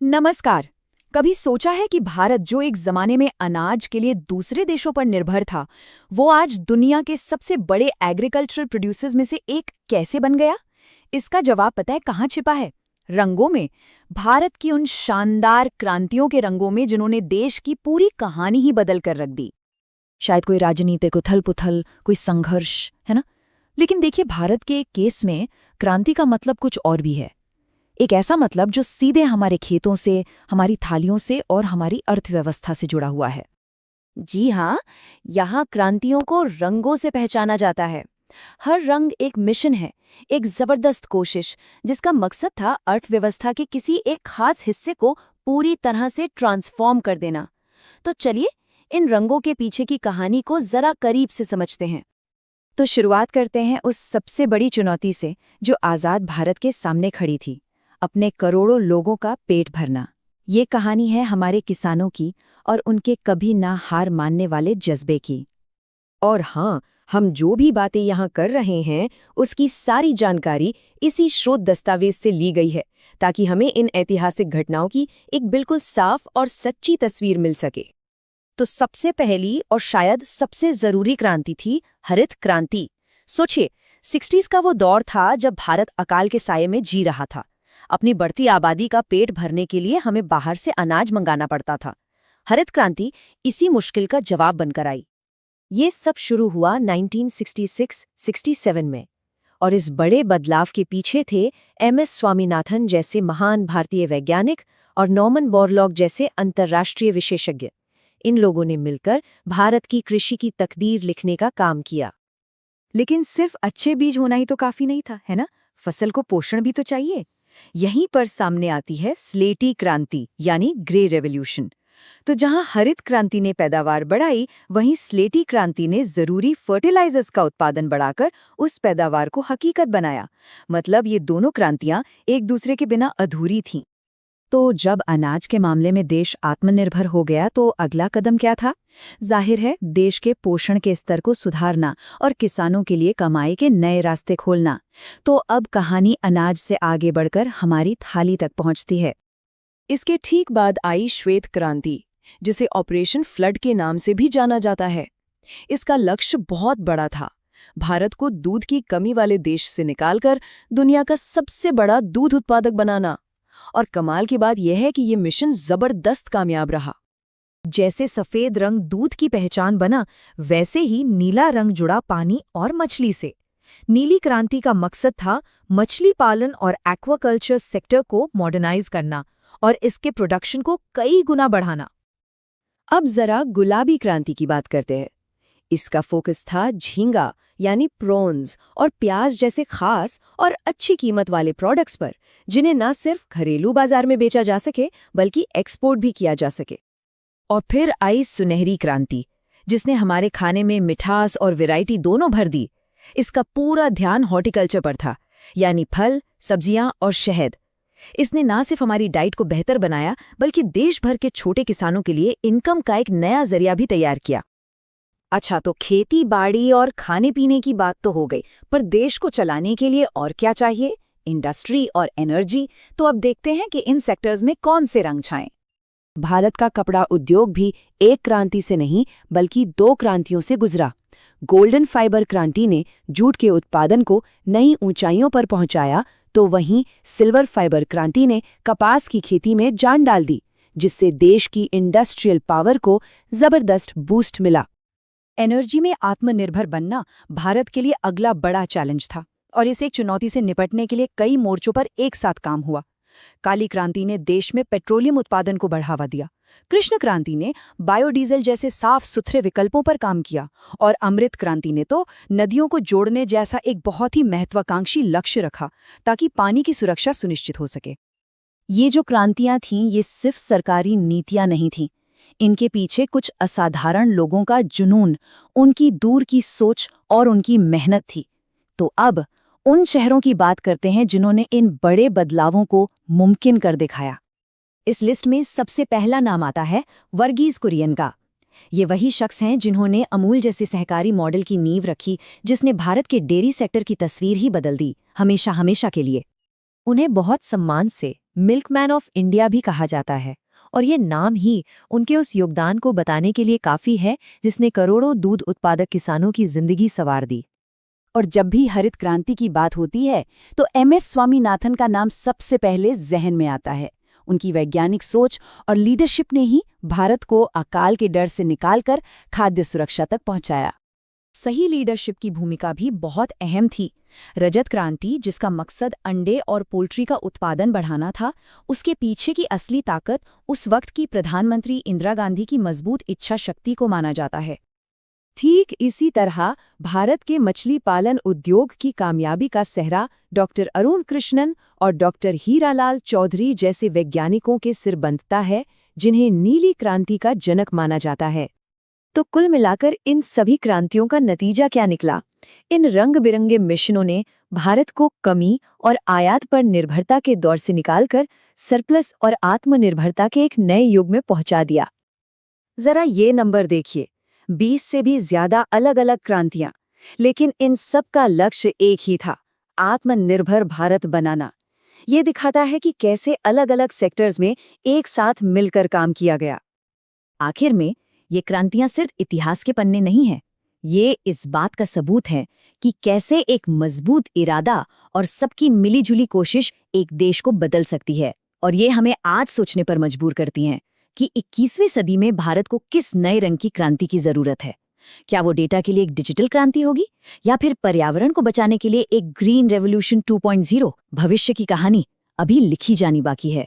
नमस्कार। कभी सोचा है कि भारत जो एक जमाने में अनाज के लिए दूसरे देशों पर निर्भर था, वो आज दुनिया के सबसे बड़े एग्रीकल्चरल प्रोड्यूसर्स में से एक कैसे बन गया? इसका जवाब पता है कहाँ छिपा है? रंगों में। भारत की उन शानदार क्रांतियों के रंगों में जिन्होंने देश की पूरी कहानी ही बदल कर रख दी। शायद कोई राजनीतिक उथल-पुथल, कोई संघर्ष, है ना? लेकिन देखिए, भारत के केस में क्रांति का मतलब कुछ और भी है। एक ऐसा मतलब जो सीधे हमारे खेतों से, हमारी थालियों से और हमारी अर्थव्यवस्था से जुड़ा हुआ है। जी हाँ, यहाँ क्रांतियों को रंगों से पहचाना जाता है। हर रंग एक मिशन है, एक जबरदस्त कोशिश, जिसका मकसद था अर्थव्यवस्था के किसी एक खास हिस्से को पूरी तरह से ट्रांसफॉर्म कर देना। तो चलिए, इन रंगों के पीछे की कहानी को जरा करीब से समझते हैं। तो शुरुआत करते हैं उस सबसे बड़ी चुनौती से जो आज़ाद भारत के सामने खड़ी थी, अपने करोड़ों लोगों का पेट भरना। ये कहानी है हमारे किसानों की और उनके कभी ना हार मानने वाले जज्बे की। और हाँ, हम जो भी बातें यहाँ कर रहे हैं, उसकी सारी जानकारी इसी स्रोत दस्तावेज से ली गई है, ताकि हमें इन ऐतिहासिक घटनाओं की एक बिल्कुल साफ और सच्ची तस्वीर मिल सके। तो सबसे पहली और शायद सबसे जरूरी क्रांति थी हरित क्रांति। सोचिए, 60s का वो दौर था जब भारत अकाल के साये में जी रहा था। अपनी बढ़ती आबादी का पेट भरने के लिए हमें बाहर से अनाज मंगाना पड़ता था। हरित क्रांति इसी मुश्किल का जवाब बनकर आई। ये सब शुरू हुआ 1966-67 में, और इस बड़े बदलाव के पीछे थे एमएस स्वामीनाथन जैसे महान भारतीय वैज्ञानिक और नॉर्मन बोरलॉग जैसे अंतर्राष्ट्रीय विशेषज्ञ। इन लोगों ने मिलकर भारत की कृषि की तकदीर लिखने का काम किया। लेकिन सिर्फ अच्छे बीज होना ही तो काफी नहीं था, है ना? फसल को पोषण भी तो चाहिए। यहीं पर सामने आती है स्लेटी क्रांति, यानी ग्रे रेवोल्यूशन। तो जहां हरित क्रांति ने पैदावार बढ़ाई, वहीं स्लेटी क्रांति ने जरूरी फर्टिलाइजर्स का उत्पादन बढ़ाकर उस पैदावार को हकीकत बनाया। मतलब ये दोनों क्रांतियां एक दूसरे के बिना अधूरी थीं। तो जब अनाज के मामले में देश आत्मनिर्भर हो गया, तो अगला कदम क्या था? जाहिर है, देश के पोषण के स्तर को सुधारना और किसानों के लिए कमाई के नए रास्ते खोलना। तो अब कहानी अनाज से आगे बढ़कर हमारी थाली तक पहुंचती है। इसके ठीक बाद आई श्वेत क्रांति, जिसे ऑपरेशन फ्लड के नाम से भी जाना जाता है। इसका लक्ष्य बहुत बड़ा था, भारत को दूध की कमी वाले देश से निकालकर दुनिया का सबसे बड़ा दूध उत्पादक बनाना। और कमाल की बात यह है कि ये मिशन जबरदस्त कामयाब रहा। जैसे सफेद रंग दूध की पहचान बना, वैसे ही नीला रंग जुड़ा पानी और मछली से। नीली क्रांति का मकसद था मछली पालन और एक्वाकल्चर सेक्टर को मॉडर्नाइज करना और इसके प्रोडक्शन को कई गुना बढ़ाना। अब जरा गुलाबी क्रांति की बात करते हैं। इसका फोकस था झींगा यानी प्रॉन्स और प्याज जैसे खास और अच्छी कीमत वाले प्रोडक्ट्स पर, जिन्हें न सिर्फ घरेलू बाजार में बेचा जा सके बल्कि एक्सपोर्ट भी किया जा सके। और फिर आई सुनहरी क्रांति, जिसने हमारे खाने में मिठास और वैरायटी दोनों भर दी। इसका पूरा ध्यान हॉर्टिकल्चर पर था, यानी फल, सब्जियां और शहद। इसने ना सिर्फ हमारी डाइट को बेहतर बनाया, बल्कि देश भर के छोटे किसानों के लिए इनकम का एक नया जरिया भी तैयार किया। अच्छा, तो खेती बाड़ी और खाने पीने की बात तो हो गई, पर देश को चलाने के लिए और क्या चाहिए? इंडस्ट्री और एनर्जी। तो अब देखते हैं कि इन सेक्टर्स में कौन से रंग छाएं। भारत का कपड़ा उद्योग भी एक क्रांति से नहीं बल्कि दो क्रांतियों से गुजरा। गोल्डन फाइबर क्रांति ने जूट के उत्पादन को नई ऊंचाइयों पर पहुंचाया, तो वहीं सिल्वर फाइबर क्रांति ने कपास की खेती में जान डाल दी, जिससे देश की इंडस्ट्रियल पावर को जबरदस्त बूस्ट मिला। एनर्जी में आत्मनिर्भर बनना भारत के लिए अगला बड़ा चैलेंज था, और इस एक चुनौती से निपटने के लिए कई मोर्चों पर एक साथ काम हुआ। काली क्रांति ने देश में पेट्रोलियम उत्पादन को बढ़ावा दिया। कृष्ण क्रांति ने बायोडीजल जैसे साफ सुथरे विकल्पों पर काम किया, और अमृत क्रांति ने तो नदियों को जोड़ने जैसा एक बहुत ही महत्वाकांक्षी लक्ष्य रखा, ताकि पानी की सुरक्षा सुनिश्चित हो सके। ये जो क्रांतियां थीं, ये सिर्फ सरकारी नीतियां नहीं थीं। इनके पीछे कुछ असाधारण लोगों का जुनून, उनकी दूर की सोच और उनकी मेहनत थी। तो अब उन शहरों की बात करते हैं जिन्होंने इन बड़े बदलावों को मुमकिन कर दिखाया। इस लिस्ट में सबसे पहला नाम आता है वर्गीज कुरियन का। ये वही शख्स हैं जिन्होंने अमूल जैसे सहकारी मॉडल की नींव रखी, जिसने भारत के डेयरी सेक्टर की तस्वीर ही बदल दी, हमेशा हमेशा के लिए। उन्हें बहुत सम्मान से मिल्कमैन ऑफ इंडिया भी कहा जाता है, और ये नाम ही उनके उस योगदान को बताने के लिए काफी है जिसने करोड़ों दूध उत्पादक किसानों की जिंदगी संवार दी। और जब भी हरित क्रांति की बात होती है तो एमएस स्वामीनाथन का नाम सबसे पहले जहन में आता है। उनकी वैज्ञानिक सोच और लीडरशिप ने ही भारत को अकाल के डर से निकालकर खाद्य सुरक्षा तक पहुंचाया। सही लीडरशिप की भूमिका भी बहुत अहम थी। रजत क्रांति, जिसका मकसद अंडे और पोल्ट्री का उत्पादन बढ़ाना था, उसके पीछे की असली ताकत उस वक्त की प्रधानमंत्री इंदिरा गांधी की मजबूत इच्छा शक्ति को माना जाता है। ठीक इसी तरह भारत के मछली पालन उद्योग की कामयाबी का सेहरा डॉक्टर अरुण कृष्णन और डॉक्टर हीरालाल चौधरी जैसे वैज्ञानिकों के सिर बंधता है, जिन्हें नीली क्रांति का जनक माना जाता है। तो कुल मिलाकर इन सभी क्रांतियों का नतीजा क्या निकला? इन रंग बिरंगे मिशनों ने भारत को कमी और आयात पर निर्भरता के दौर से निकालकर सरप्लस और आत्मनिर्भरता के एक नए युग में पहुंचा दिया। जरा ये नंबर देखिए, 20 से भी ज्यादा अलग अलग क्रांतियां, लेकिन इन सब का लक्ष्य एक ही था, आत्मनिर्भर भारत बनाना। ये दिखाता है कि कैसे अलग अलग सेक्टर्स में एक साथ मिलकर काम किया गया। आखिर में ये क्रांतियां सिर्फ इतिहास के पन्ने नहीं हैं, ये इस बात का सबूत है कि कैसे एक मजबूत इरादा और सबकी मिलीजुली कोशिश एक देश को बदल सकती है। और ये हमें आज सोचने पर मजबूर करती हैं कि 21वीं सदी में भारत को किस नए रंग की क्रांति की जरूरत है। क्या वो डेटा के लिए एक डिजिटल क्रांति होगी, या फिर पर्यावरण को बचाने के लिए एक ग्रीन रेवोल्यूशन 2.0? भविष्य की कहानी अभी लिखी जानी बाकी है।